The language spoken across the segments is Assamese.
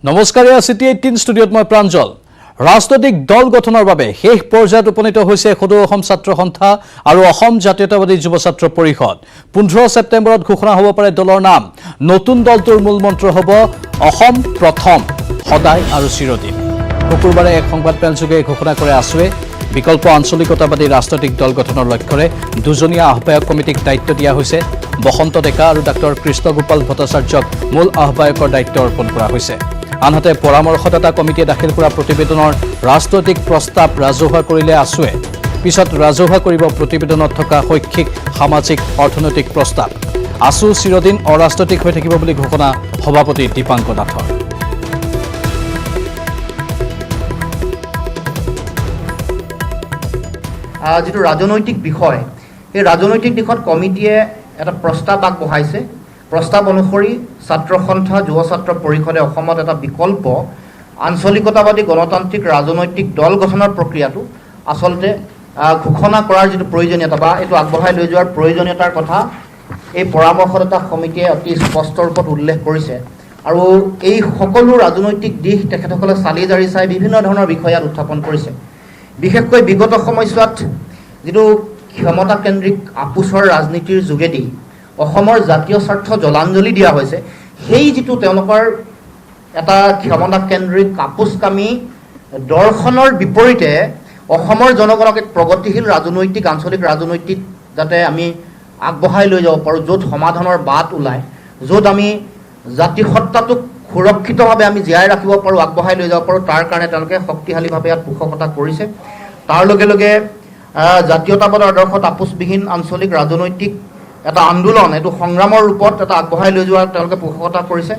নমস্কাৰ চিটি 18 ষ্টুডিঅ'ত মই প্ৰাঞ্জল ৰাজনৈতিক দল গঠনৰ বাবে শেষ পৰ্যায়ত উপনীত হৈছে সদৌ অসম ছাত্ৰ সন্থা আৰু অসম জাতীয়তাবাদী যুৱ ছাত্ৰ পৰিষদ 15 ছেপ্টেম্বৰত ঘোষণা হ'ব পাৰে দলৰ নাম নতুন দলটোৰ মূল মন্ত্ৰ হ'ব অসম প্ৰথম সদায় আৰু চিৰদিন শুকুৰবাৰে এক সংবাদ মেলযোগে ঘোষণা কৰে আছুৱে বিকল্প আঞ্চলিকতাবাদী ৰাজনৈতিক দল গঠনৰ লক্ষ্যৰে দুজনীয়া আহ্বায়ক কমিটিক দায়িত্ব দিয়া হৈছে বসন্ত ডেকা আৰু ডাক্তৰ কৃষ্ণগোপাল ভট্টাচাৰ্যক মূল আহ্বায়কৰ দায়িত্ব অৰ্পণ কৰা হৈছে আনহাতে পৰামৰ্শদাতা কমিটিয়ে দাখিল কৰা প্ৰতিবেদনৰ ৰাজনৈতিক প্ৰস্তাৱ ৰাজহুৱা কৰিলে আছুৱে পিছত ৰাজহুৱা কৰিব প্ৰতিবেদনত থকা শৈক্ষিক সামাজিক অৰ্থনৈতিক প্ৰস্তাৱ আছু চিৰদিন অৰাজনৈতিক হৈ থাকিব বুলি ঘোষণা সভাপতি দীপাংকৰ নাথৰ যেটো ৰাজনৈতিক বিষয় এই ৰাজনৈতিক দিশত কমিটিয়ে এটা প্ৰস্তাৱ আগবঢ়াইছে প্ৰস্তাৱ অনুসৰি ছাত্ৰ সন্থা যুৱ ছাত্ৰ পৰিষদে অসমত এটা বিকল্প আঞ্চলিকতাবাদী গণতান্ত্ৰিক ৰাজনৈতিক দল গঠনৰ প্ৰক্ৰিয়াটো আসলতে ঘোষণা কৰাৰ যেটো প্ৰয়োজনীয়তা বা এটো আগবঢ়াই লৈ যোৱাৰ প্ৰয়োজনীয়তাৰ কথা এই পৰামৰ্শদাতা কমিটিয়ে অতি স্পষ্ট ৰূপত উল্লেখ কৰিছে আৰু এই সকলো ৰাজনৈতিক দিশ তেখেতসকলে চালি জাৰি চাই বিভিন্ন ধৰণৰ বিষয় উত্থাপন কৰিছে বিশেষকৈ বিগত সময়ছোৱাত যেটো ক্ষমতা কেন্দ্ৰিক আপোচৰ ৰাজনীতিৰ যোগেদি অসমৰ জাতীয় স্বাৰ্থ জলাঞ্জলি দিয়া হৈছে সেই যেটো তেওঁলোকৰ এটা ক্ষমতা কেন্দ্ৰিক আপোচকামী দৰ্শনৰ বিপৰীতে অসমৰ জনগণক এক প্ৰগতিশীল ৰাজনৈতিক আঞ্চলিক ৰাজনৈতিক যাতে আমি আগবঢ়াই লৈ যাব পাৰোঁ য'ত সমাধানৰ বাট ওলায় য'ত আমি জাতি সত্তাটোক সুৰক্ষিতভাৱে আমি জীয়াই ৰাখিব পাৰোঁ আগবঢ়াই লৈ যাব পাৰোঁ তাৰ কাৰণে তেওঁলোকে শক্তিশালীভাৱে ইয়াত পোষকতা কৰিছে তাৰ লগে লগে জাতীয়তাবাদৰ আদৰ্শত আপোচবিহীন আঞ্চলিক ৰাজনৈতিক এটা আন্দোলন এটো সংগ্ৰামৰ ৰূপত এটা আগবঢ়াই লৈ যোৱাৰ তেওঁলোকে পোষকতা কৰিছে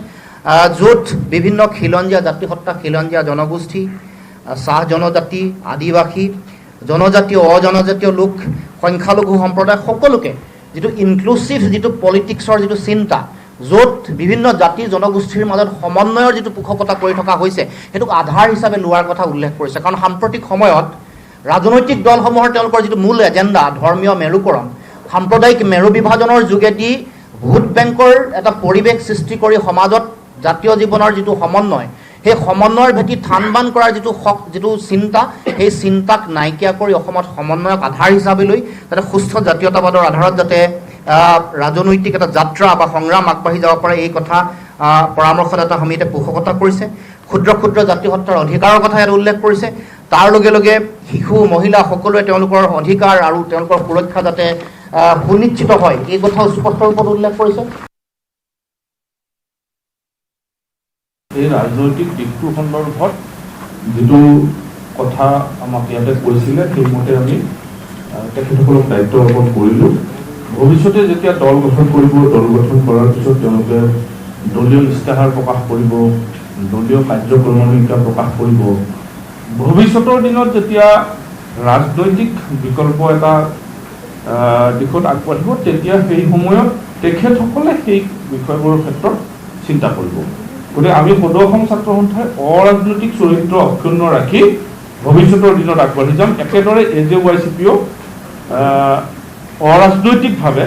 য'ত বিভিন্ন খিলঞ্জীয়া জাতি সত্তা খিলঞ্জীয়া জনগোষ্ঠী চাহ জনজাতি আদিবাসী জনজাতীয় অজনজাতীয় লোক সংখ্যালঘু সম্প্ৰদায় সকলোকে যেটো ইনক্লুচিভ যেটো পলিটিক্সৰ যেটো চিন্তা য'ত বিভিন্ন জাতি জনগোষ্ঠীৰ মাজত সমন্বয়ৰ যেটো পোষকতা কৰি থকা হৈছে হেতুক আধাৰ হিচাপে লোৱাৰ কথা উল্লেখ কৰিছে কাৰণ সাম্প্ৰতিক সময়ত ৰাজনৈতিক দলসমূহৰ তেওঁলোকৰ যেটো মূল এজেণ্ডা ধৰ্মীয় মেৰুকৰণ সাম্প্ৰদায়িক মেৰু বিভাজনৰ যোগেদি ভোট বেংকৰ এটা পৰিৱেশ সৃষ্টি কৰি সমাজত জাতীয় জীৱনৰ যেটো সমন্বয় সেই সমন্বয়ৰ ভেটি থানবান কৰাৰ যেটো চিন্তা সেই চিন্তাক নাইকিয়া কৰি অসমত সমন্বয়ক আধাৰ হিচাপে লৈ যাতে সুস্থ জাতীয়তাবাদৰ আধাৰত যাতে ৰাজনৈতিক এটা যাত্ৰা বা সংগ্ৰাম আগবাঢ়ি যাব পাৰে এই কথা পৰামৰ্শদাতা সমিতিয়ে পোষকতা কৰিছে ক্ষুদ্ৰ ক্ষুদ্ৰ জাতি সত্তাৰ অধিকাৰৰ কথা ইয়াত উল্লেখ কৰিছে তাৰ লগে লগে শিশু মহিলা সকলোৱে তেওঁলোকৰ অধিকাৰ আৰু তেওঁলোকৰ সুৰক্ষা যাতে সুনিশ্চিত হয় এই কথা স্পষ্ট ৰূপত উল্লেখ কৰিছে এই ৰাজনৈতিক দিশটোৰ সন্দৰ্ভত যেটো কথা আমাক ইয়াতে কৈছিলে সেইমতে আমি তেখেতসকলক দায়িত্ব অৰ্পণ কৰিলোঁ ভৱিষ্যতে যেতিয়া দল গঠন কৰিব দল গঠন কৰাৰ পিছত তেওঁলোকে দলীয় ইস্তাহাৰ প্ৰকাশ কৰিব দলীয় কাৰ্যক্ৰমণিকা প্ৰকাশ কৰিব ভৱিষ্যতৰ দিনত যেতিয়া ৰাজনৈতিক বিকল্প এটা দিশত আগবাঢ়িব তেতিয়া সেই সময়ত তেখেতসকলে সেই বিষয়বোৰৰ ক্ষেত্ৰত চিন্তা কৰিব গতিকে আমি সদৌ অসম ছাত্ৰ সন্থাই অৰাজনৈতিক চৰিত্ৰ অক্ষুণ্ণ ৰাখি ভৱিষ্যতৰ দিনত আগবাঢ়ি যাম একেদৰে AJYCPO অৰাজনৈতিকভাৱে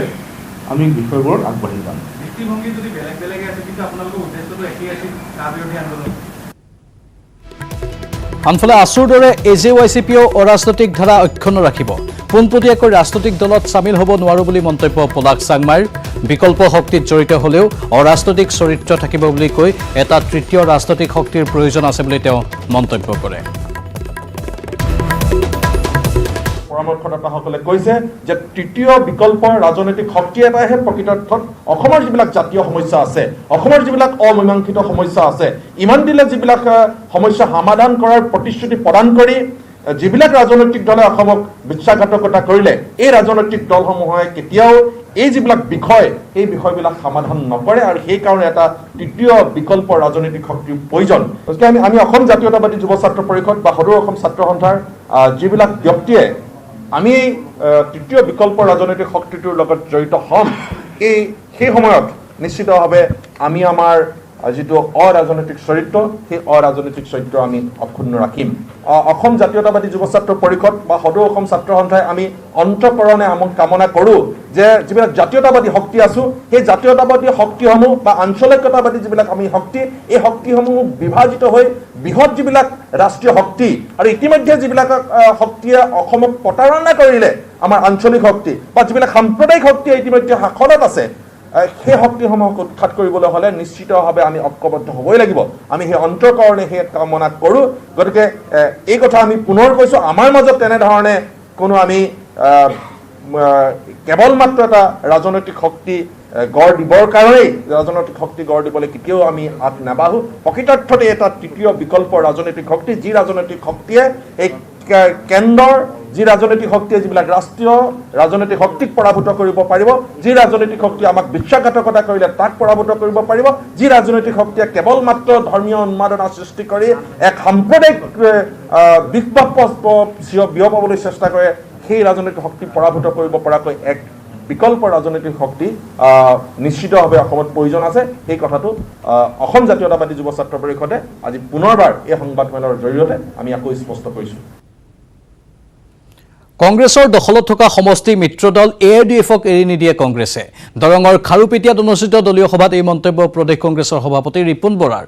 আমি বিষয়বোৰত আগবাঢ়ি যাম দৃষ্টিভংগী যদি বেলেগ বেলেগ আছে কিন্তু আপোনালোকৰ উদ্দেশ্যটো একেই আছিল তাৰ বিৰোধী আন্দোলন আনফালে আছুৰ দৰে AJYCPO অৰাজনৈতিক ধাৰা অক্ষুণ্ণ ৰাখিব পোনপটীয়াকৈ ৰাজনৈতিক দলত চামিল হ'ব নোৱাৰো বুলি মন্তব্য পলাশ চাংমাৰ বিকল্প শক্তিত জড়িত হ'লেও অৰাজনৈতিক চৰিত্ৰ থাকিব বুলি কৈ এটা তৃতীয় ৰাজনৈতিক শক্তিৰ প্ৰয়োজন আছে বুলি তেওঁ মন্তব্য কৰে পৰামৰ্শদাতাসকলে কৈছে যে তৃতীয় বিকল্প ৰাজনৈতিক শক্তি এটাহে প্ৰকৃতাৰ্থত অসমৰ যিবিলাক জাতীয় সমস্যা আছে অসমৰ যিবিলাক অমীমাংসিত সমস্যা আছে ইমান দিলে যিবিলাক সমস্যা সমাধান কৰাৰ প্ৰতিশ্ৰুতি প্ৰদান কৰি যিবিলাক ৰাজনৈতিক দলে অসমক বিশ্বাসঘাতকতা কৰিলে এই ৰাজনৈতিক দলসমূহে কেতিয়াও এই যিবিলাক বিষয় এই বিষয়বিলাক সমাধান নকৰে আৰু সেই কাৰণে এটা তৃতীয় বিকল্প ৰাজনৈতিক শক্তিৰ প্ৰয়োজন গতিকে আমি অসম জাতীয়তাবাদী যুৱ ছাত্ৰ পৰিষদ বা সদৌ অসম ছাত্ৰ সন্থাৰ যিবিলাক ব্যক্তিয়ে আমি তৃতীয় বিকল্প ৰাজনৈতিক শক্তিটোৰ লগত জড়িত হ'ম সেই সময়ত নিশ্চিতভাৱে আমি আমাৰ যিটো অৰাজনৈতিক চৰিত্ৰ সেই অৰাজনৈতিক চৰিত্ৰ আমি অক্ষুণ্ণ ৰাখিম অসম জাতীয়তাবাদী যুৱ ছাত্ৰ পৰিষদ বা সদৌ অসম ছাত্ৰ সন্থাই আমি অন্তঃকৰণে কামনা কৰোঁ যে যিবিলাক জাতীয়তাবাদী শক্তি আছো সেই জাতীয়তাবাদী শক্তিসমূহ বা আঞ্চলিকতাবাদী যিবিলাক আমি শক্তি এই শক্তিসমূহ বিভাজিত হৈ বৃহৎ যিবিলাক ৰাষ্ট্ৰীয় শক্তি আৰু ইতিমধ্যে যিবিলাক শক্তিয়ে অসমক প্ৰতাৰণা কৰিলে আমাৰ আঞ্চলিক শক্তি বা যিবিলাক সাম্প্ৰদায়িক শক্তি ইতিমধ্যে শাসনত আছে সেই শক্তিসমূহক উৎখাত কৰিবলৈ হ'লে নিশ্চিতভাৱে আমি ঐক্যবদ্ধ হ'বই লাগিব আমি সেই অন্তঃকৰণে সেই কামনা কৰোঁ গতিকে এই কথা আমি পুনৰ কৈছোঁ আমাৰ মাজত তেনেধৰণে কোনো আমি কেৱল মাত্ৰ এটা ৰাজনৈতিক শক্তি গঢ় দিবৰ কাৰণেই ৰাজনৈতিক শক্তি গঢ় দিবলৈ কেতিয়াও আমি হাত নাবাঢ়ো প্ৰকৃতাৰ্থতে এটা তৃতীয় বিকল্প ৰাজনৈতিক শক্তি যি ৰাজনৈতিক শক্তিয়ে এই কেন্দ্ৰৰ যি ৰাজনৈতিক শক্তিয়ে যিবিলাক ৰাষ্ট্ৰীয় ৰাজনৈতিক শক্তিক পৰাভূত কৰিব পাৰিব যি ৰাজনৈতিক শক্তিয়ে আমাক বিশ্বাসঘাতকতা কৰিলে তাক পৰাভূত কৰিব পাৰিব যি ৰাজনৈতিক শক্তিয়ে কেৱল মাত্ৰ ধৰ্মীয় উন্মাদনা সৃষ্টি কৰি এক সাম্প্ৰদায়িক বিয়পাবলৈ চেষ্টা কৰে সেই ৰাজনৈতিক শক্তি পৰাভূত কৰিব পৰাকৈ এক বিকল্প ৰাজনৈতিক শক্তি নিশ্চিতভাৱে অসমত প্ৰয়োজন আছে সেই কথাটো অসম জাতীয়তাবাদী যুৱ ছাত্ৰ পৰিষদে আজি পুনৰবাৰ এই সংবাদমেলৰ জৰিয়তে আমি আকৌ স্পষ্ট কৰিছোঁ কংগ্ৰেছৰ দখলত থকা সমষ্টি মিত্ৰদল AIDF-ক এৰি নিদিয়ে কংগ্ৰেছে দৰঙৰ খাৰুপেটিয়াত অনুষ্ঠিত দলীয় সভাত এই মন্তব্য প্ৰদেশ কংগ্ৰেছৰ সভাপতি ৰিপুণ বৰাৰ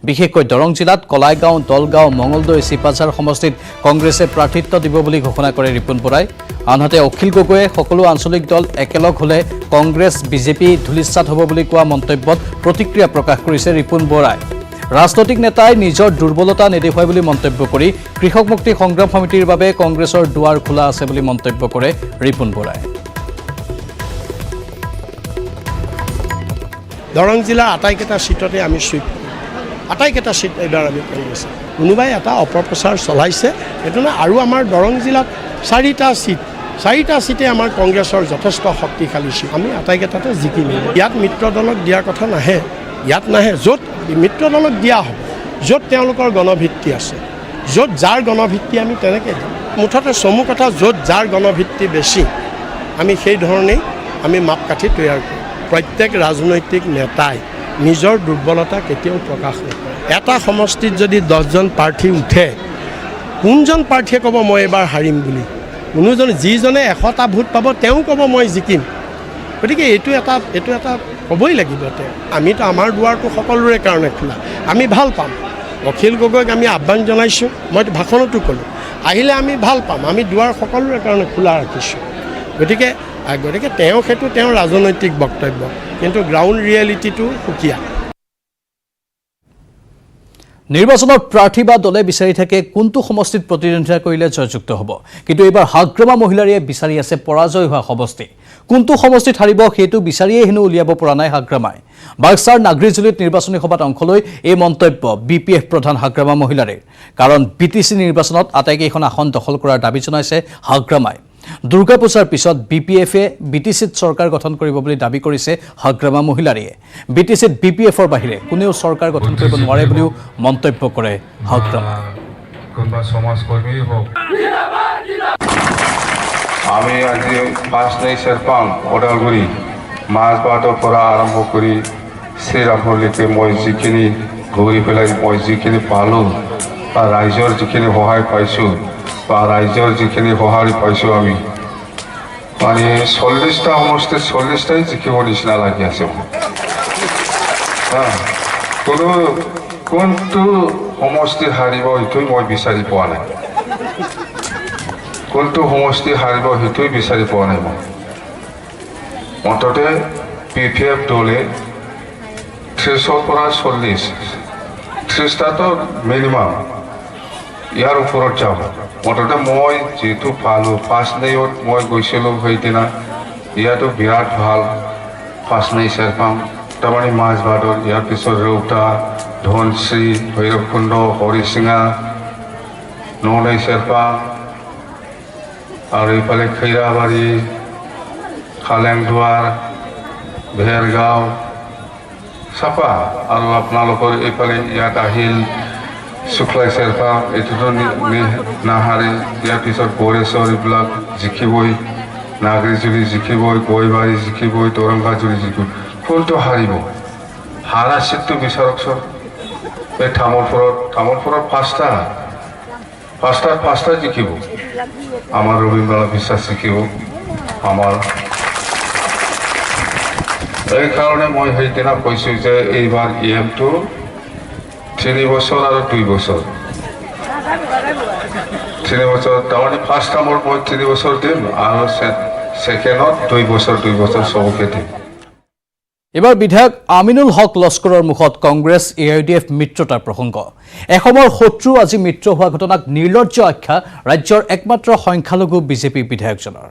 বিশেষকৈ দৰং জিলাত কলাইগাঁও দলগাঁও মঙলদৈ চিপাঝাৰ সমষ্টিত কংগ্ৰেছে প্ৰাৰ্থিত্ব দিব বুলি ঘোষণা কৰে ৰিপুণ বৰাই আনহাতে অখিল গগৈয়ে সকলো আঞ্চলিক দল একেলগ হ'লে কংগ্ৰেছ বিজেপি ধূলিসাৎ হ'ব বুলি কোৱা মন্তব্যত প্ৰতিক্ৰিয়া প্ৰকাশ কৰিছে ৰিপুণ বৰাই ৰাজনৈতিক নেতাই নিজৰ দুৰ্বলতা নেদেখুৱাই বুলি মন্তব্য কৰি কৃষক মুক্তি সংগ্ৰাম সমিতিৰ বাবে কংগ্ৰেছৰ দুৱাৰ খোলা আছে বুলি মন্তব্য কৰে ৰিপুণ বৰাই দৰং জিলাৰ আটাইকেইটা সিটতে আমি সুইপ আটাইকেইটা সিট এইবাৰ আমি কংগ্ৰেছ কোনোবাই এটা অপপ্ৰচাৰ চলাইছে এইটো না আৰু আমাৰ দৰং জিলাত চাৰিটা সিটে আমাৰ কংগ্ৰেছৰ যথেষ্ট শক্তিশালী সিট আমি আটাইকেইটাতে জিকিম ইয়াত মিত্ৰদলক দিয়াৰ কথা নাহে ইয়াত নাহে য'ত মিত্ৰদলক দিয়া হ'ব য'ত তেওঁলোকৰ গণভিত্তি আছে য'ত যাৰ গণভিত্তি আমি তেনেকৈ দিম মুঠতে চমু কথা য'ত যাৰ গণভিত্তি বেছি আমি সেই ধৰণেই আমি মাপকাঠি তৈয়াৰ কৰোঁ প্ৰত্যেক ৰাজনৈতিক নেতাই নিজৰ দুৰ্বলতা কেতিয়াও প্ৰকাশ নকৰে এটা সমষ্টিত যদি 10জন প্ৰাৰ্থী উঠে কোনজন প্ৰাৰ্থীয়ে ক'ব মই এবাৰ হাৰিম বুলি কোনোজনে যিজনে 100টা ভোট পাব তেওঁ ক'ব মই জিকিম গতিকে এইটো এটা ক'বই লাগিব তেওঁ আমিতো আমাৰ দুৱাৰটো সকলোৰে কাৰণে খোলা আমি ভাল পাম অখিল গগৈক আমি আহ্বান জনাইছোঁ মইতো ভাষণতো ক'লোঁ আহিলে আমি ভাল পাম আমি দুৱাৰ সকলোৰে কাৰণে খোলা ৰাখিছোঁ গতিকে সেইটো তেওঁৰ ৰাজনৈতিক বক্তব্য কিন্তু গ্ৰাউণ্ড ৰিয়েলিটিটো সুকীয়া নিৰ্বাচনত প্ৰাৰ্থী বা দলে বিচাৰি থাকে কোনটো সমষ্টিত প্ৰতিদ্বন্দ্বিতা কৰিলে জয়যুক্ত হ'ব কিন্তু এইবাৰ হাগ্ৰামা মহিলাৰীয়ে বিচাৰি আছে পৰাজয় হোৱা সমষ্টি কোনটো সমষ্টিত হাৰিব সেইটো বিচাৰিয়ে হেনো উলিয়াব পৰা নাই হাগ্ৰামাই বাক্সাৰ নাগৰিজুলিত নিৰ্বাচনী সভাত অংশ লৈ এই মন্তব্য BPF প্ৰধান হাগ্ৰামা মহিলাৰীৰ কাৰণ BTC নিৰ্বাচনত আটাইকেইখন আসন দখল কৰাৰ দাবী জনাইছে হাগ্ৰামাই দুৰ্গা পূজাৰ পিছত BPF-এ BTC-ত চৰকাৰ গঠন কৰিব বুলি দাবী কৰিছে হাগ্ৰামা মহিলাৰীয়ে BTC-ত BPF-ৰ বাহিৰে কোনেও চৰকাৰ গঠন কৰিব নোৱাৰে বুলিও মন্তব্য কৰে হাগ্ৰামাই কোনোবা সমাজকৰ্মী হওক আমি আজি পাঁচনাই চেৰপাং ওদালগুৰি মাজবাটৰ পৰা আৰম্ভ কৰি শ্ৰীৰামপুৰলৈকে মই যিখিনি ঘূৰি পেলাই মই যিখিনি পালোঁ বা ৰাইজৰ যিখিনি সহায় পাইছোঁ বা ৰাইজৰ যিখিনি সঁহাৰি পাইছোঁ আমি মানে 40টা সমষ্টিত 40টাই জিকিব নিচিনা লাগি আছে কোনটো সমষ্টি হাৰিব সেইটোৱে মই বিচাৰি পোৱা নাই কোনটো সমষ্টি হাৰিব সেইটোৱে বিচাৰি পোৱা নাই মই মুঠতে BPF দলে 30ৰ পৰা 30টাতো মিনিমাম ইয়াৰ ওপৰত যাব মুঠতে মই যিটো পালোঁ পাঁচনাইত মই গৈছিলোঁ সেইদিনা ইয়াতো বিৰাট ভাল পাঁচনাই চেৰপাং তাৰমানে মাজবাটৰ ইয়াৰ পিছত ৰৌতা ধনশ্ৰী ভৈৰৱকুণ্ড হৰিচিঙা ননাই চেৰপাং আৰু এইফালে খৈৰাবাৰী খালেংদুৱাৰ ভেৰগাঁও চাপা আৰু আপোনালোকৰ এইফালে ইয়াত আহিল শুক্লাই চেৰপাং এইটোতো নাহাৰে ইয়াৰ পিছত বৰেশ্বৰ এইবিলাক জিকিবই নাগৰিজুলি জিকিবই গৈবাৰী জিকিবই দৰংগাজুলি জিকিবই কোনটো হাৰিব হাৰা চিটটো বিচাৰকচোন এই তামোলপুৰত পাঁচটা জিকিব আমাৰ ৰবীন্দ্ৰনাথ বিশ্বাস জিকিব আমাৰ এইকাৰণে মই সেইদিনা কৈছোঁ যে এইবাৰ EMটো 3 বছৰ আৰু 2 বছৰ 3 বছৰ তাৰমানে ফাৰ্ষ্ট টাইমৰ মই 3 বছৰ দিম আৰু ছেকেণ্ডত 2 বছৰ চবকে দিম এবাৰ বিধায়ক আমিনুল হক লস্কৰৰ মুখত কংগ্ৰেছ AIDF মিত্ৰতাৰ প্ৰসংগ এসময়ৰ শত্ৰু আজি মিত্ৰ হোৱা ঘটনাক নিৰ্লজ্জ আখ্যা ৰাজ্যৰ একমাত্ৰ সংখ্যালঘু বিজেপি বিধায়কজনৰ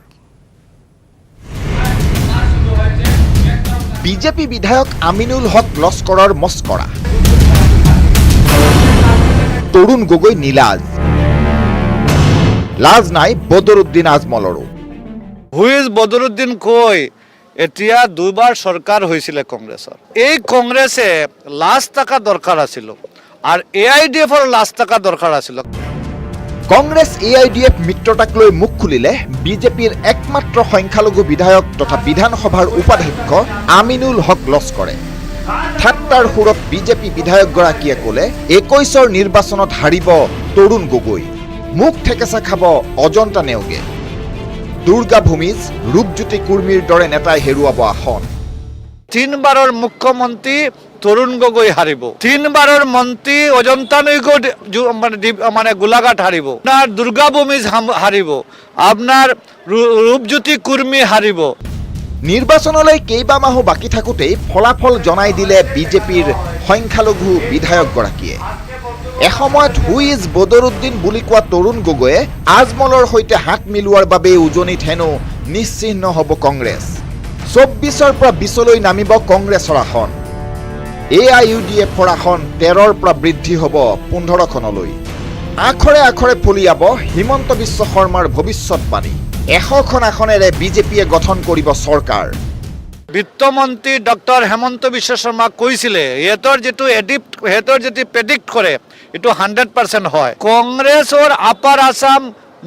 বিজেপি বিধায়ক আমিনুল হক লস্কৰৰ মস্কৰা তৰুণ গগৈ নীলাজ লাজ নাই বদৰুদ্দিন আজমলৰো হুইজ বদৰুদ্দিন কৈ এতিয়া দুবাৰ চৰকাৰ হৈছিলে কংগ্ৰেছৰ এই কংগ্ৰেছে লাখ টাকা দৰকাৰ আছিল আৰু AIDFৰ লাখ টাকা দৰকাৰ আছিল কংগ্ৰেছ AIDF মিত্ৰতাক লৈ মুখ খুলিলে বিজেপিৰ একমাত্ৰ সংখ্যালঘু বিধায়ক তথা বিধানসভাৰ উপাধ্যক্ষ আমিনুল হক লস্কৰে ঠাট্টাৰ সুৰত বিজেপি বিধায়কগৰাকীয়ে ক'লে 21ৰ নিৰ্বাচনত হাৰিব তৰুণ গগৈ মুখ ঠেকেচা খাব অজন্তা নেওগে দুৰ্গা ভূমিজ ৰূপজ্যোতি কুৰ্মীৰ দৰে নেতাই হেৰুৱাব আসন 3 বাৰৰ মুখ্যমন্ত্ৰী তৰুণ গগৈ হাৰিব 3 বাৰৰ মন্ত্ৰী অজন্তা নেওগে মানে গোলাঘাট হাৰিব আপোনাৰ দুৰ্গা ভূমিজ হাৰিব আপোনাৰ ৰূপজ্যোতি কুৰ্মী হাৰিব নিৰ্বাচনলৈ কেইবামাহো বাকী থাকোঁতেই ফলাফল জনাই দিলে বিজেপিৰ সংখ্যালঘু বিধায়কগৰাকীয়ে এসময়ত হুইজ বদৰুদ্দিন বুলি কোৱা তৰুণ গগৈয়ে আজমলৰ সৈতে হাত মিলোৱাৰ বাবে উজনিত হেনো নিশ্চিহ্ন হ'ব কংগ্ৰেছ 24ৰ পৰা 20লৈ নামিব কংগ্ৰেছৰ আসন AIUDFৰ আসন 13ৰ পৰা বৃদ্ধি হ'ব 15খনলৈ আখৰে আখৰে ফলিয়াব হিমন্ত বিশ্ব শৰ্মাৰ ভৱিষ্যতবাণী 100খন আসনেৰে বিজেপিয়ে গঠন কৰিব চৰকাৰ বিত্তমন্ত্ৰী ডক্টৰ হেমন্ত বিশ্ব শৰ্মা কৈছিলে সিহঁতৰ যেটো প্ৰেডিক্ট কৰে এইটো 100% হয় কংগ্ৰেছৰ আপাৰ আসাম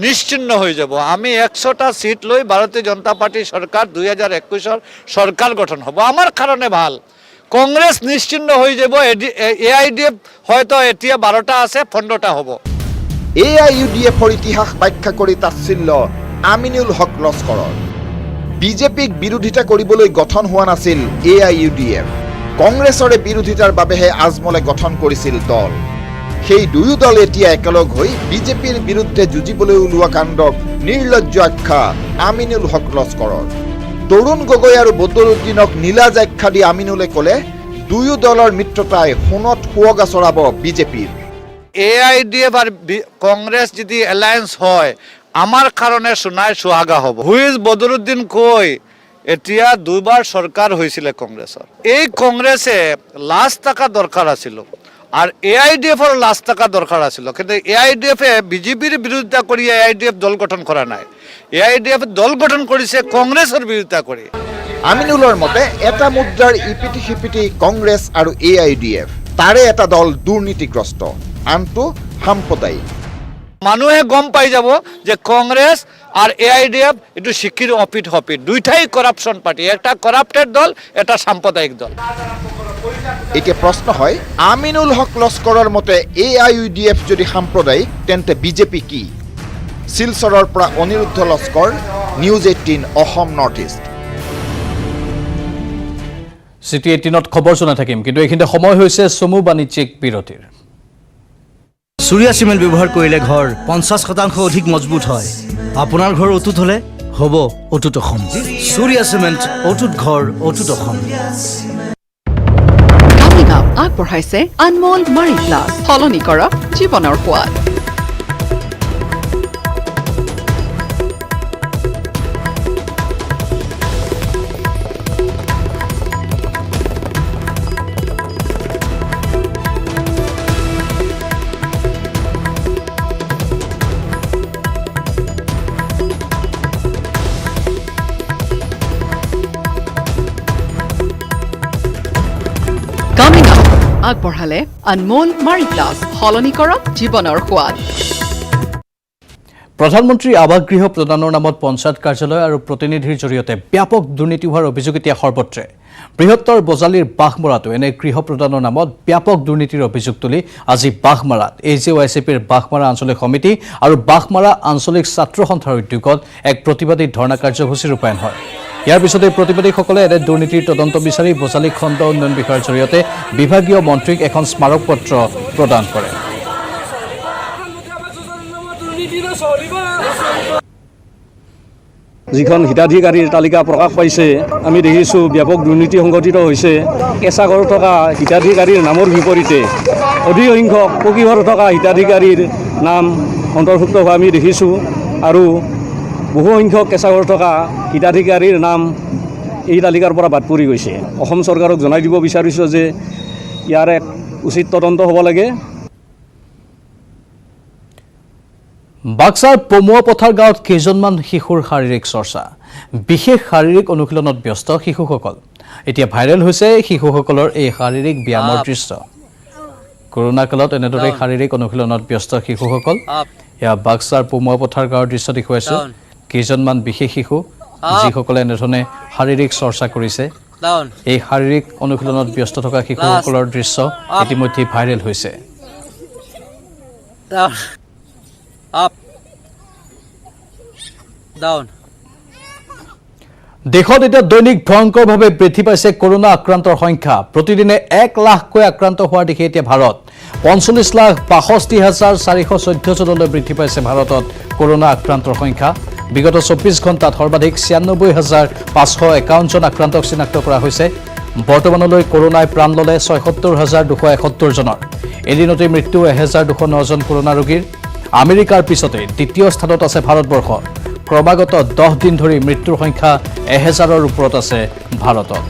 নিশ্চিন্ন হৈ যাব আমি 100টা সিট লৈ ভাৰতীয় জনতা পাৰ্টি চৰকাৰ 2021ৰ চৰকাৰ গঠন হ'ব আমাৰ কাৰণে ভাল কংগ্ৰেছ নিশ্চিন্ন হৈ যাব AIDF হয়তো এতিয়া 12টা আছে 15টা হ'ব AIUDFৰ ইতিহাস ব্যাখ্যা কৰি তাচ্ছিল্য আমিনুল হক লস্কৰৰ বিজেপিক বিৰোধিতা কৰিবলৈ গঠন হোৱা নাছিল AIUDF কংগ্ৰেছৰে বিৰোধিতাৰ বাবেহে আজমলে গঠন কৰিছিল দল সেই দুয়ো দল এতিয়া একেলগ হৈ বিজেপিৰ বিৰুদ্ধে যুঁজিবলৈ ওলোৱা কাণ্ডক নিৰ্লজ্জ আখ্যা আমিনুল হক লস্কৰৰ তৰুণ গগৈ আৰু বদৰুদ্দিনক নীলাজ আখ্যা দি আমিনুলে ক'লে দুয়ো দলৰ মিত্ৰতাই সোণত সুৱগা চৰাব বিজেপিৰ AIDF আৰু কংগ্ৰেছ যদি এলায়েন্স হয় আমাৰ কাৰণে সোণাই সুহাগা হ'ব হুইজ বদৰুদ্দিন কৈ এতিয়া দুবাৰ চৰকাৰ হৈছিলে কংগ্ৰেছৰ এই কংগ্ৰেছে লাখ টাকা দৰকাৰ আছিল আৰু AIDFৰ লাখ টাকা দৰকাৰ আছিল কিন্তু AIDFে বিজেপিৰ বিৰোধিতা কৰি AIDF দল গঠন কৰা নাই AIDF দল গঠন কৰিছে কংগ্ৰেছৰ বিৰোধিতা কৰি আমিনুলৰ মতে এটা মুদ্ৰাৰ ইপিটি সিপিটি কংগ্ৰেছ আৰু AIDF তাৰে এটা দল দুৰ্নীতিগ্ৰস্ত আনটো সাম্প্ৰদায়িক মানুহে গম পাই যাব যে কংগ্ৰেছ আৰ AIDF একটু শিক্ষিত অপিট দুইটাই কৰাপশন পাৰ্টি একটা কৰাপ্টেড দল এটা সাম্প্ৰদায়িক দল এতিয়া প্ৰশ্ন হয় আমিনুল হক লস্কৰৰ মতে AIUDF যদি সাম্প্ৰদায়িক তেন্তে বিজেপি কি শিলচৰৰ পৰা Aniruddha Laskar news 18 Assam north east City 18ত খবৰ জনাই থাকিম কিন্তু এইখিনিতে সময় হৈছে চমু বাণিজ্যিক বিৰতিৰ सूर्या सीमेंट व्यवहार करिले घर 50% अधिक मजबूत है आपनार घर अटूट हले हब अटूट अखम सूर्या सीमेंट अटूट घर अटूट अखम Coming up আগবঢ়াইছে আনমোল মাৰি প্লাছ সলনি কৰক জীৱনৰ সোৱাদ আগবঢ়ালে আনমোল মাৰি প্লাছ সলনি কৰক জীৱনৰ সোৱাদ প্ৰধানমন্ত্ৰী আৱাস গৃহ প্ৰদানৰ নামত পঞ্চায়ত কাৰ্যালয় আৰু প্ৰতিনিধিৰ জৰিয়তে ব্যাপক দুৰ্নীতি হোৱাৰ অভিযোগ এতিয়া সৰ্বত্ৰে। বৃহত্তৰ বজালীৰ বাঘমৰাটো এনে গৃহ প্ৰদানৰ নামত ব্যাপক দুৰ্নীতিৰ অভিযোগ তুলি আজি বাঘমাৰাত AJYCPৰ বাঘমাৰা আঞ্চলিক সমিতি আৰু বাঘমাৰা আঞ্চলিক ছাত্ৰ সন্থাৰ উদ্যোগত এক প্ৰতিবাদী ধৰ্ণা কাৰ্যসূচী ৰূপায়ণ হয়। ইয়াৰ পিছতে প্ৰতিবাদীসকলে এনে দুৰ্নীতিৰ তদন্ত বিচাৰি বজালী খণ্ড উন্নয়ন বিষয়াৰ জৰিয়তে বিভাগীয় মন্ত্ৰীক এখন স্মাৰক পত্ৰ প্ৰদান কৰে। যিখন হিতাধিকাৰীৰ তালিকা প্ৰকাশ পাইছে আমি দেখিছোঁ ব্যাপক দুৰ্নীতি সংঘটিত হৈছে। কেঁচা ঘৰত থকা হিতাধিকাৰীৰ নামৰ বিপৰীতে অধিক সংখ্যক পকী ঘৰত থকা হিতাধিকাৰীৰ নাম অন্তৰ্ভুক্ত হোৱা আমি দেখিছোঁ আৰু বহু সংখ্যক কেঁচা ঘৰত থকা হিতাধিকাৰীৰ নাম এই তালিকাৰ পৰা বাদ পৰি গৈছে। অসম চৰকাৰক জনাই দিব বিচাৰিছোঁ যে ইয়াৰ এক উচিত তদন্ত হ'ব লাগে। বাক্সাৰ পমুৱা পথাৰ গাঁৱত কেইজনমান শিশুৰ শাৰীৰিক চৰ্চা, বিশেষ শাৰীৰিক অনুশীলনত ব্যস্ত শিশুসকল। এতিয়া ভাইৰেল হৈছে শিশুসকলৰ এই শাৰীৰিক ব্যায়ামৰ দৃশ্য। কৰোনা কালত এনেদৰে শাৰীৰিক অনুশীলনত ব্যস্ত শিশুসকল। এয়া বাক্সাৰ পমুৱা পথাৰ গাঁৱৰ দৃশ্য দেখুৱাইছোঁ। কেইজনমান বিশেষ শিশু যিসকলে এনেধৰণে শাৰীৰিক চৰ্চা কৰিছে। এই শাৰীৰিক অনুশীলনত ব্যস্ত থকা শিশুসকলৰ দৃশ্য ইতিমধ্যে ভাইৰেল হৈছে। দেশত এতিয়া দৈনিক ভয়ংকৰভাৱে বৃদ্ধি পাইছে কৰোনা আক্ৰান্তৰ সংখ্যা। প্ৰতিদিনে 1 লাখকৈ আক্ৰান্ত হোৱাৰ দিশে এতিয়া ভাৰত। 45,62,414 জনলৈ বৃদ্ধি পাইছে ভাৰতত কৰোনা আক্ৰান্তৰ সংখ্যা। বিগত 24 ঘণ্টাত সৰ্বাধিক 96,551 জন আক্ৰান্তক চিনাক্ত কৰা হৈছে। বৰ্তমানলৈ কৰোনাই প্ৰাণ ল'লে 76,271 জনৰ। এদিনতে মৃত্যু 1,209 জন কৰোনা ৰোগীৰ। আমেৰিকাৰ পিছতে দ্বিতীয় স্থানত আছে ভাৰতবৰ্ষ। ক্ৰমাগত 10 দিন ধৰি মৃত্যুৰ সংখ্যা 1000ৰ ওপৰত আছে ভাৰতত।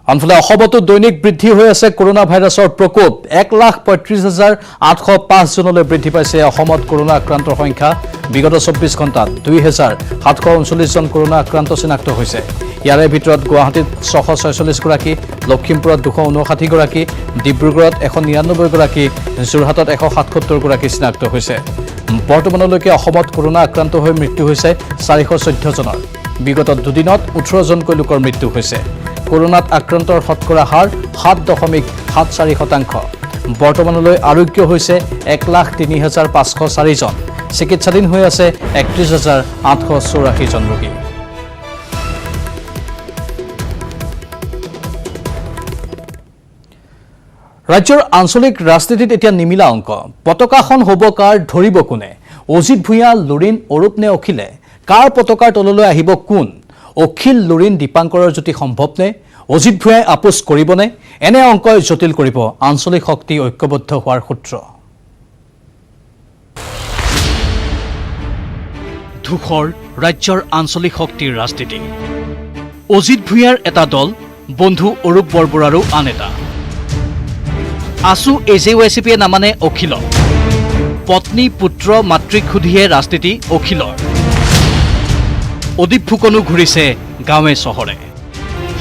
আনফালে অসমতো দৈনিক বৃদ্ধি হৈ আছে কৰোনা ভাইৰাছৰ প্ৰকোপ। 1,35,805 জনলৈ বৃদ্ধি পাইছে অসমত কৰোনা আক্ৰান্তৰ সংখ্যা। বিগত 24 ঘণ্টাত 2,739 জন কৰোনা আক্ৰান্ত চিনাক্ত হৈছে। ইয়াৰে ভিতৰত গুৱাহাটীত 646 গৰাকী, লখিমপুৰত 259 গৰাকী, ডিব্ৰুগড়ত 199 গৰাকী, যোৰহাটত 177 গৰাকী চিনাক্ত হৈছে। বৰ্তমানলৈকে অসমত কৰোনা আক্ৰান্ত হৈ মৃত্যু হৈছে 414 জনৰ। বিগত দুদিনত 18 জনকৈ লোকৰ মৃত্যু হৈছে। কৰোনাত আক্ৰান্তৰ শতকৰা হাৰ 7.74%। বৰ্তমানলৈ আৰোগ্য হৈছে 1,03,504 জন। চিকিৎসাধীন হৈ আছে 31,884 জন ৰোগী। ৰাজ্যৰ আঞ্চলিক ৰাজনীতিত এতিয়া নিমিলা অংক। পতাকাখন হ'ব কাৰ, ধৰিব কোনে? অজিত ভূঞা, লুৰিণ, অৰূপ নে অখিলে? কাৰ পতাকাৰ তললৈ আহিব কোন? অখিল, লুৰিণ, দীপাংকৰৰ জ্যোতি সম্ভৱনে? অজিত ভূঞাই আপোচ কৰিবনে? এনে অংকই জটিল কৰিব আঞ্চলিক শক্তি ঐক্যবদ্ধ হোৱাৰ সূত্ৰ। ধূসৰ ৰাজ্যৰ আঞ্চলিক শক্তিৰ ৰাজনীতি। অজিত ভূঞাৰ এটা দল, বন্ধু অৰূপ বৰবৰাৰো আন এটা। আছু AJYCPয়ে নামানে অখিলক। পত্নী, পুত্ৰ, মাতৃক সুধিহে ৰাজনীতি অখিলৰ। অদীপ ফুকনো ঘূৰিছে গাঁৱে চহৰে।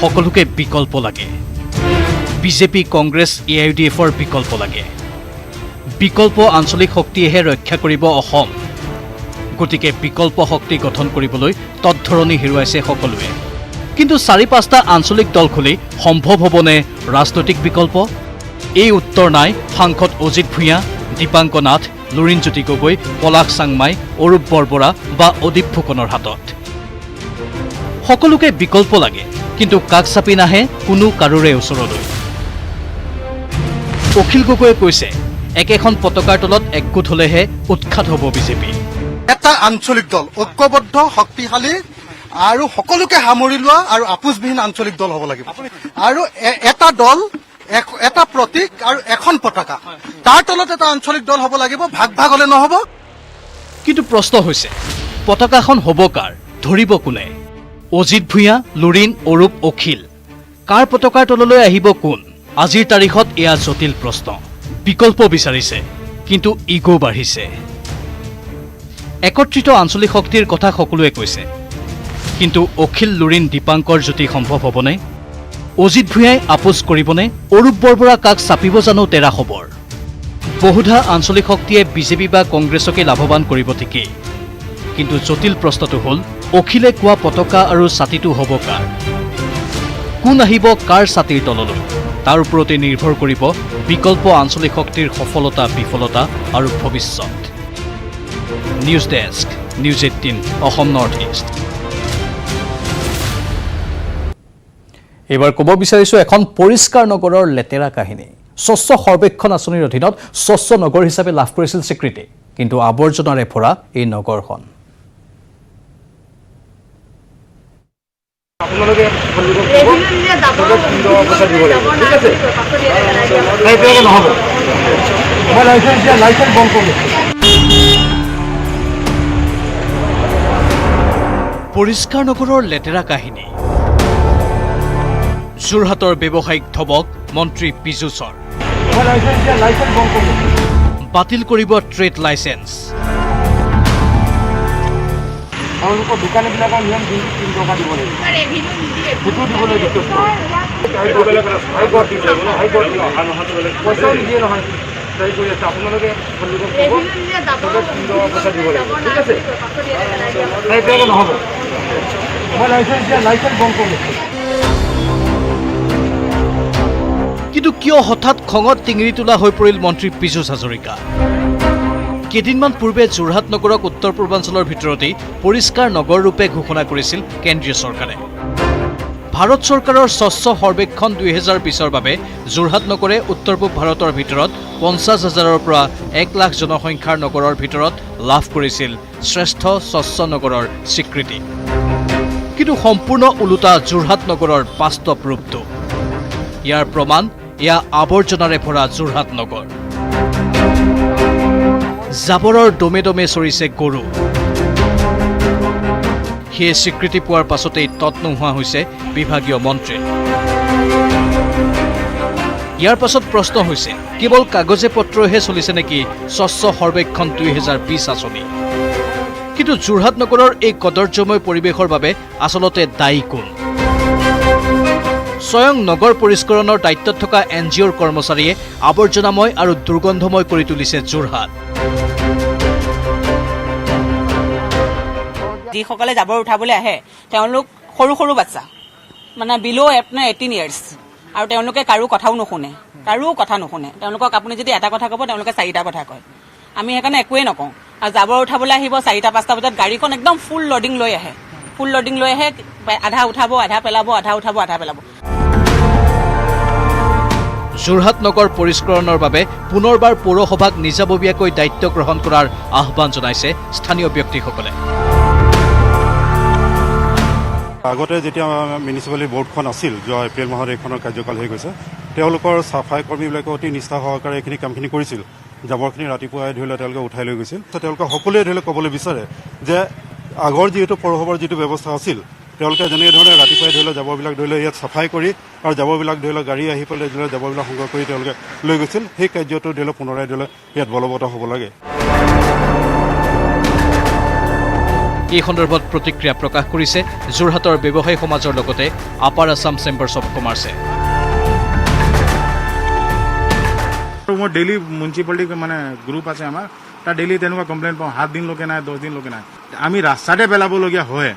সকলোকে বিকল্প লাগে। বিজেপি, কংগ্ৰেছ, AIUDFৰ বিকল্প লাগে। বিকল্প আঞ্চলিক শক্তিয়েহে ৰক্ষা কৰিব অসম। গতিকে বিকল্প শক্তি গঠন কৰিবলৈ তৎধৰণি হেৰুৱাইছে সকলোৱে। কিন্তু 4-5টা আঞ্চলিক দল খুলি সম্ভৱ হ'বনে ৰাজনৈতিক বিকল্প? এই উত্তৰ নাই সাংসদ অজিত ভূঞা, দীপাংক নাথ, লুৰিণজ্যোতি গগৈ, পলাশ চাংমাই, অৰূপ বৰবৰা বা অদীপ ফুকনৰ হাতত। সকলোকে বিকল্প লাগে, কিন্তু কাষ চাপি নাহে কোনো কাৰোৰে ওচৰলৈ। অখিল গগৈয়ে কৈছে, একেখন পতাকাৰ তলত একগোট হলেহে উৎখাত হ'ব বিজেপি। এটা আঞ্চলিক দল, ঐক্যবদ্ধ, শক্তিশালী আৰু সকলোকে সামৰি লোৱা আৰু আপোচবিহীন আঞ্চলিক দল হ'ব লাগিব। আৰু এটা দল, এটা প্ৰতীক আৰু এখন পতাকা, তাৰ তলত এটা আঞ্চলিক দল হ'ব লাগিব। ভাগ ভাগ হলে নহ'ব। কিন্তু প্ৰশ্ন হৈছে, পতাকাখন হ'ব কাৰ, ধৰিব কোনে? অজিত ভূঞা, লুৰিণ, অৰূপ, অখিল, কাৰ পতাকাৰ তললৈ আহিব কোন? আজিৰ তাৰিখত এয়া জটিল প্ৰশ্ন। বিকল্প বিচাৰিছে, কিন্তু ইগো বাঢ়িছে। একত্ৰিত আঞ্চলিক শক্তিৰ কথা সকলোৱে কৈছে, কিন্তু অখিল, লুৰিণ, দীপাংকৰ জ্যোতি সম্ভৱ হ'বনে? অজিত ভূঞাই আপোচ কৰিবনে? অৰূপ বৰবৰা কাক চাপিব জানো তেৰা খবৰ? বহুধা আঞ্চলিক শক্তিয়ে বিজেপি বা কংগ্ৰেছকে লাভৱান কৰিব ঠিকেই, কিন্তু জটিল প্ৰশ্নটো হ'ল অখিলে কোৱা পতাকা আৰু ছাতিটো হ'ব কাৰ? কোন আহিব কাৰ ছাতিৰ তললৈ? তাৰ ওপৰতে নিৰ্ভৰ কৰিব বিকল্প আঞ্চলিক শক্তিৰ সফলতা বিফলতা আৰু ভৱিষ্যত। News desk, news 18 Assam north east. এইবাৰ ক'ব বিচাৰিছোঁ এখন পৰিষ্কাৰ নগৰৰ লেতেৰা কাহিনী। স্বচ্ছ সৰ্বেক্ষণ আঁচনিৰ অধীনত স্বচ্ছ নগৰ হিচাপে লাভ কৰিছিল স্বীকৃতি, কিন্তু আৱৰ্জনাৰে ভৰা এই নগৰখন। পৰিষ্কাৰ নগৰৰ লেতেৰা কাহিনী। যোৰহাটৰ ব্যৱসায়িক ধবক মন্ত্ৰী পীযুষৰ। বাতিল কৰিব ট্ৰেড লাইচেন্স। কিন্তু কিয় হঠাৎ খঙত টিঙিৰি তোলা হৈ পৰিল মন্ত্ৰী পীযুষ হাজৰিকা? কেইদিনমান পূৰ্বে যোৰহাট নগৰক উত্তৰ পূৰ্বাঞ্চলৰ ভিতৰতেই পৰিষ্কাৰ নগৰ ৰূপে ঘোষণা কৰিছিল কেন্দ্ৰীয় চৰকাৰে। ভাৰত চৰকাৰৰ স্বচ্ছ সৰ্বেক্ষণ 2020ৰ বাবে যোৰহাট নগৰে উত্তৰ পূব ভাৰতৰ ভিতৰত 50,000ৰ পৰা 1 লাখ জনসংখ্যাৰ নগৰৰ ভিতৰত লাভ কৰিছিল শ্ৰেষ্ঠ স্বচ্ছ নগৰৰ স্বীকৃতি। কিন্তু সম্পূৰ্ণ ওলোটা যোৰহাট নগৰৰ বাস্তৱ ৰূপটো। ইয়াৰ প্ৰমাণ এয়া আৱৰ্জনাৰে ভৰা যোৰহাট নগৰ। জাবৰৰ দমে দমে চৰিছে গৰু। সেয়ে স্বীকৃতি পোৱাৰ পাছতেই তৎ নোহোৱা হৈছে বিভাগীয় মন্ত্ৰী। ইয়াৰ পাছত প্ৰশ্ন হৈছে, কেৱল কাগজে পত্ৰহে চলিছে নেকি স্বচ্ছ সৰ্বেক্ষণ 2020 আঁচনি? কিন্তু যোৰহাট নগৰৰ এই কদৰ্যময় পৰিৱেশৰ বাবে আচলতে দায়ী কোন? স্বয়ং নগৰ পৰিষ্কৰণৰ দায়িত্বত থকা NGOৰ কৰ্মচাৰীয়ে আৱৰ্জনাময় আৰু দুৰ্গন্ধময় কৰি তুলিছে যোৰহাট। যিসকলে জাবৰ উঠাবলৈ আহে তেওঁলোক সৰু সৰু বাচ্চা, মানে বিল' 18 ইয়াৰ্ছ, আৰু তেওঁলোকে কাৰো কথাও নুশুনে, কাৰো কথা নুশুনে। তেওঁলোকক আপুনি যদি এটা কথা ক'ব তেওঁলোকে 4টা কথা কয়। আমি সেইকাৰণে একোৱেই নকওঁ। আৰু জাবৰ উঠাবলৈ আহিব 4টা-5টা বজাত গাড়ীখন একদম ফুল লোডিং লৈ আহে, আধা উঠাব, আধা পেলাব, আধা উঠাব, আধা পেলাব। যোৰহাট নগৰ পৰিষ্কৰণৰ বাবে পুনৰবাৰ পৌৰসভাক নিজাববীয়াকৈ দায়িত্ব গ্ৰহণ কৰাৰ আহ্বান জনাইছে স্থানীয় ব্যক্তিসকলে। আগতে যেতিয়া মিউনিচিপালিটি বৰ্ডখন আছিল, যোৱা এপ্ৰিল মাহত এইখনৰ কাৰ্যকাল হৈ গৈছে, তেওঁলোকৰ চাফাই কৰ্মীবিলাকে অতি নিষ্ঠা সহকাৰে এইখিনি কামখিনি কৰিছিল। জাবৰখিনি ৰাতিপুৱাই ধৰি লওক তেওঁলোকে উঠাই লৈ গৈছিল। তেওঁলোকে সকলোৱে ধৰি লওক ক'বলৈ বিচাৰে যে আগৰ যিহেতু পৌৰসভাৰ যিটো ব্যৱস্থা আছিল, তেওঁলোকে যেনেধৰণে ৰাতিপুৱাই ধৰি লওক জাবৰবিলাক ধৰি লওক ইয়াত চাফাই কৰি আৰু জাবৰবিলাক ধৰি লওক গাড়ী আহি পেলাই ধৰি লওক জাবৰবিলাক সংগ্ৰহ কৰি তেওঁলোকে লৈ গৈছিল, সেই কাৰ্যটো ধৰি লওক পুনৰাই ধৰি লওক ইয়াত বলবৎ হ'ব লাগে। এই সন্দৰ্ভত প্ৰতিক্ৰিয়া প্ৰকাশ কৰিছে যোৰহাটৰ ব্যৱসায়ী সমাজৰ লগতে আপাৰ আছাম চেম্বাৰ্ছ অৱ কমাৰ্চে। মোৰ ডেইলি মিউনিচিপালিটি মানে গ্ৰুপ আছে আমাৰ, তাত ডেইলি তেনেকুৱা কমপ্লেইন পাওঁ, 7 দিনলৈকে নাই, 10 দিনলৈকে নাই। আমি ৰাস্তাতে পেলাবলগীয়া হয়,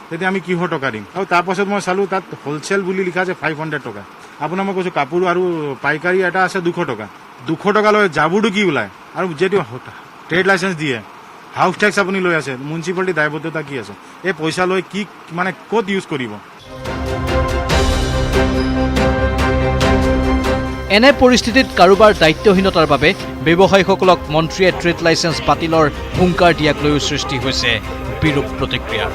তেতিয়া আমি কিহৰ টকা দিম? আৰু তাৰপাছত মই চালোঁ তাত হোলচেল বুলি লিখা আছে 500 টকা। আপোনাৰ মই কৈছোঁ কাপোৰ আৰু পাইকাৰী এটা আছে 200 টকা। 200 টকা লৈ জাবৰটো কি ওলায়? আৰু যিহেতু ট্ৰেড লাইচেন্স দিয়ে, হাউচ টেক্স আপুনি লৈ আছে, মিউনিচিপালিটিৰ দায়বদ্ধতা কি আছে? এই পইচা লৈ কি মানে ক'ত ইউজ কৰিব? এনে পৰিস্থিতিত কাৰোবাৰ দায়িত্বহীনতাৰ বাবে ব্যৱসায়ীসকলক মন্ত্ৰীয়ে ট্ৰেড লাইচেন্স বাতিলৰ হুংকাৰ দিয়াক লৈও সৃষ্টি হৈছে বিৰূপ প্ৰতিক্ৰিয়া।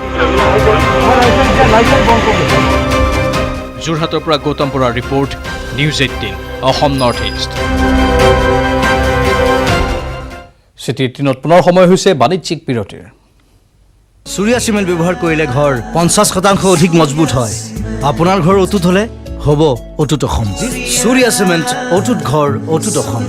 যোৰহাটৰ পৰা গৌতম বৰাৰ report, news 18 Assam north east. চিটি 18ত পুনৰ সময় হৈছে বাণিজ্যিক বিৰতিৰ। চুৰিয়া চিমেণ্ট ব্যৱহাৰ কৰিলে ঘৰ 50% অধিক মজবুত হয়। আপোনাৰ ঘৰ অটুট হ'লে হ'ব অটুট অসম। চুৰিয়া চিমেণ্ট, অটুট ঘৰ, অটুট অসম।